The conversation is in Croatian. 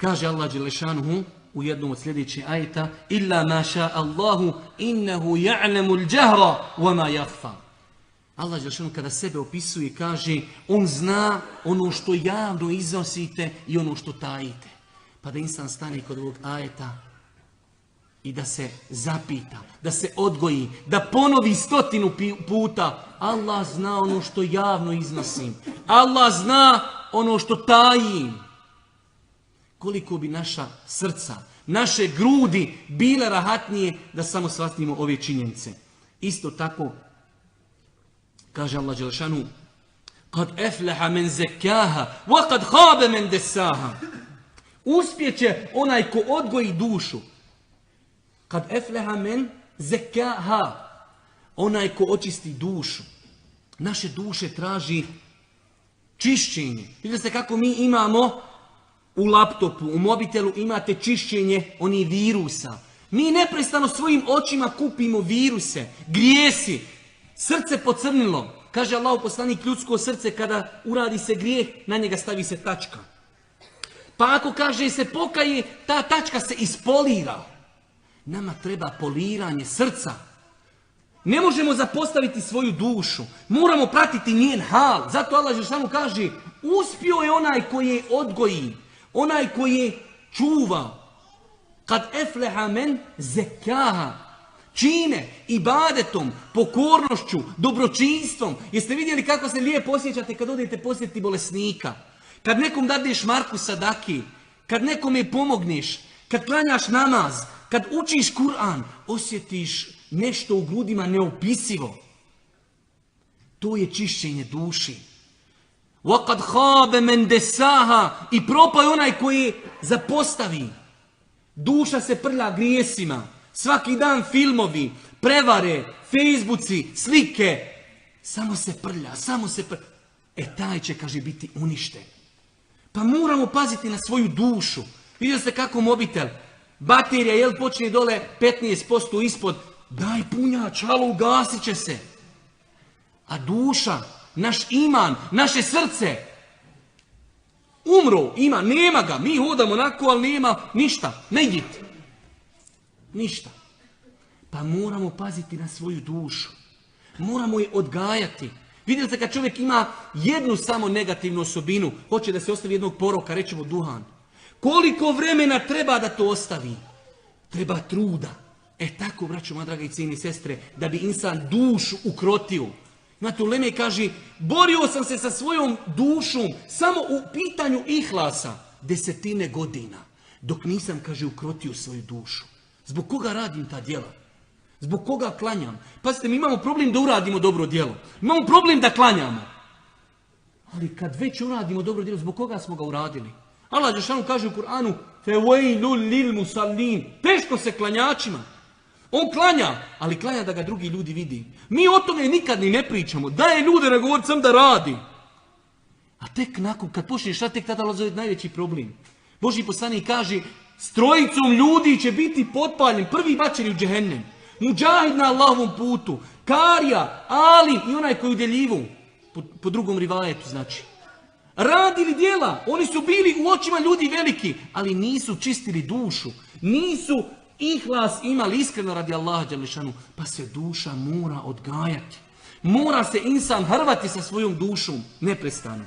Kaže Allah dželešanuhu u jednom od sljedećih ajeta: Illa ma ša Allahu innehu ja'lemu l'đahra wa ma jahfa. Allah dželešanuhu kada sebe opisuje kaže: on zna ono što javno iznosite i ono što tajite. Pa da insan stane kod ovog ajeta i da se zapita, da se odgoji, da ponovi 100 puta. Allah zna ono što javno iznosim. Allah zna ono što tajim. Koliko bi naša srca, naše grudi bile rahatnije da samo shvatimo ove činjenice. Isto tako, kaže Allah dželešanu: Kad efleha men zekaha, wa kad habe men desaha. Uspjeće onaj ko odgoji dušu. Kad efleha men zekaha. Onaj ko očisti dušu. Naše duše traži čišćenje. Vidite se kako mi imamo u laptopu, u mobitelu imate čišćenje onih virusa. Mi neprestano svojim očima kupimo viruse, grijesi, srce pocrnilo. Kaže Allah poslanik, ljudsko srce kada uradi se grijeh, na njega stavi se tačka. Pa ako kaže se pokaje, ta tačka se ispolira. Nama treba poliranje srca. Ne možemo zapostaviti svoju dušu. Moramo pratiti njen hal. Zato Allah dželešanu kaže: uspio je onaj koji je odgoji, onaj koji je čuva. Kad efleha men zekaha. Čime? Ibadetom, pokornošću, dobročinstvom. Jeste vidjeli kako se lijepo osjećate kad odete posjetiti bolesnika? Kad nekom dadeš marku sadaki, kad nekome pomogneš, kad klanjaš namaz, kad učiš Kur'an, osjetiš nešto u grudima neopisivo. To je čišćenje duši. وَقَدْ خَابَ مَنْ دَسَاهَا. I propaj onaj koji zapostavi. Duša se prlja grijesima. Svaki dan filmovi, prevare, Facebooci, slike. Samo se prlja, samo se prlja. Taj će, kaže, biti uništen. Pa moramo paziti na svoju dušu. Vidio ste kako mobitel, baterija, jel počne dole 15% ispod, daj punjač, halo, ugasit će se. A duša, naš iman, naše srce, umro, ima, nema ga, mi hodamo onako, ali nema ništa, nejit. Ništa. Pa moramo paziti na svoju dušu. Moramo je odgajati. Vidite se kad čovjek ima jednu samo negativnu osobinu, hoće da se ostavi jednog poroka, rećemo duhan. Koliko vremena treba da to ostavi? Treba truda. Tako, braćo moja draga i cijene sestre, da bi insan dušu ukrotio. Imate u Leme kaže, borio sam se sa svojom dušom samo u pitanju ihlasa 10 godina, dok nisam, kaže, ukrotio svoju dušu. Zbog koga radim ta djela? Zbog koga klanjam? Pazite, mi imamo problem da uradimo dobro djelo. Imamo problem da klanjamo. Ali kad već uradimo dobro djelo, zbog koga smo ga uradili? Allah dželešanu kaže u Kur'anu: "Fewailul lil musallin." Teško se klanjačima. On klanja, ali klanja da ga drugi ljudi vidi. Mi o tome nikad ni ne pričamo. Daje ljude na govor sam da radi. A tek nakon, kad počneš, tek tada dolazi najveći problem. Božji poslanik kaže: s trojicom ljudi će biti potpaljen, prvi bačeni u džehennem. Muđahid na Allahovom putu, karija, alim i onaj koji udjeljivu. Po drugom rivajetu znači. Radili djela, oni su bili u očima ljudi veliki, ali nisu čistili dušu. Nisu ihlas imali iskreno radi Allaha dželešanu. Pa se duša mora odgajati. Mora se insan hrvati sa svojom dušom neprestano.